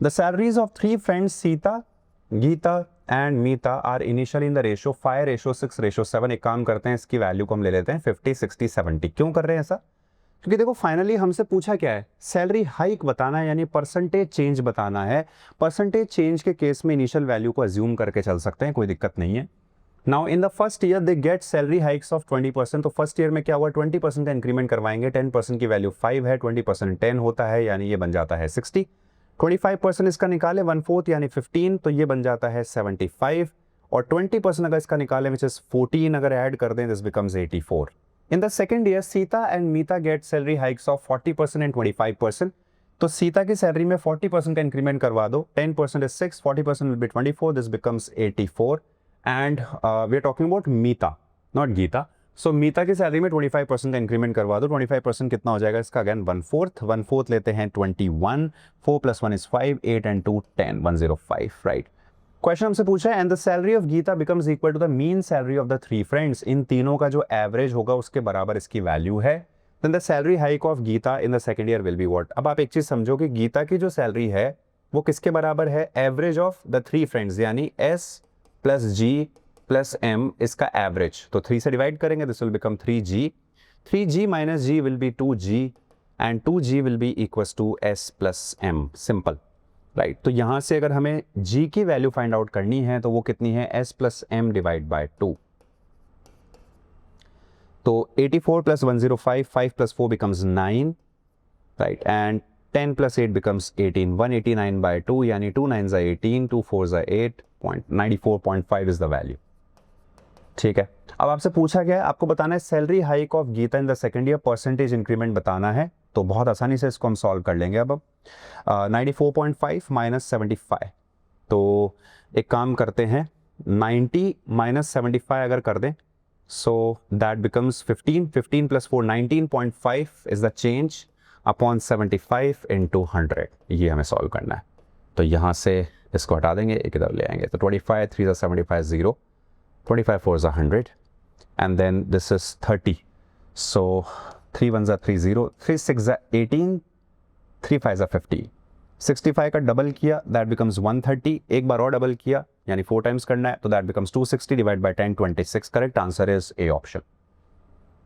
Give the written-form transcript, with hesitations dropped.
The salaries of 3 friends Sita, Gita and Mita are initially in the ratio 5:6:7। एक काम करते हैं, इसकी वैल्यू को हम ले लेते हैं 50, 60, 70। क्यों कर रहे हैं ऐसा? क्योंकि देखो फाइनली हमसे पूछा क्या है, सैलरी हाइक बताना है, यानी परसेंटेज चेंज बताना है। परसेंटेज चेंज के केस में इनिशियल वैल्यू को अज्यूम करके चल सकते हैं, कोई दिक्कत नहीं है। Now in the first year they get salary hikes of 20%। तो फर्स्ट ईयर में क्या हुआ, 20% का इंक्रीमेंट करवाएंगे। 10% की वैल्यू 5 है, 20% 10 होता है, यानी ये बन जाता है 60। 25% इसका निकाले 1/4 यानी 15, तो ये बन जाता है 75। और 20% अगर इसका निकाले विच इज 14 अगर ऐड कर दें, this becomes 84। In the second year Sita and Mita get salary hikes of 40% and 25%। तो सीता की सैलरी में 40% का इंक्रीमेंट करवा दो। 10% is 6, 40% will be 24, this becomes 84। And we are talking about Meeta, not Geeta. So Meeta की सैलरी में 25% का इंक्रीमेंट करवा दो। 25% कितना हो जाएगा इसका, अगेन 1/4 लेते हैं 21, 4 + 1 is 5, 8 and 2 10, 105, राइट। क्वेश्चन हमसे पूछा है and the salary of Geeta becomes equal to the mean salary of the 3 friends. इन तीनों का जो एवरेज होगा उसके बराबर इसकी वैल्यू है। Then the salary hike of Gita in the second year will be what. अब आप एक चीज समझो कि गीता की जो सैलरी है वो किसके बराबर है, एवरेज ऑफ द 3 फ्रेंड्स, यानी S + G + M इसका एवरेज। तो 3 से डिवाइड करेंगे, this will become 3G। 3G - G will be 2G and 2G will be equals to S + M, simple, right. तो यहां से अगर हमें G की वैल्यू फाइंड आउट करनी है तो वो कितनी है, S + M / 2। तो 84 + 105, 5 + 4 becomes 9, राइट, एंड 10 + 8 becomes 18, 189/2 यानी 2 9s are 18, 2 4s are 8, 94.5 is the value. ठीक है, अब आपसे पूछा गया है, आपको बताना है salary hike of Gita in the second year, percentage increment बताना है। तो बहुत आसानी से इसको हम सॉल्व कर लेंगे। अब 94.5 - 75, तो एक काम करते हैं, 90 - 75 अगर कर दें, so that becomes 15, 15 + 4 19.5 is the change upon 75 × 100। ये हमें सॉल्व करना है। तो यहाँ से इसको हटा देंगे, एक इधर ले आएंगे, तो 25 3 * 75 0, 25 4s are 100, and then this is 30. So 3 1s are 30, 3 6s are 18, 3 5s are 50. 65 का डबल किया, that becomes 130. एक बार और डबल किया, यानी 4 टाइम्स करना है, तो that becomes 260 / 10, 26. Correct answer is A option.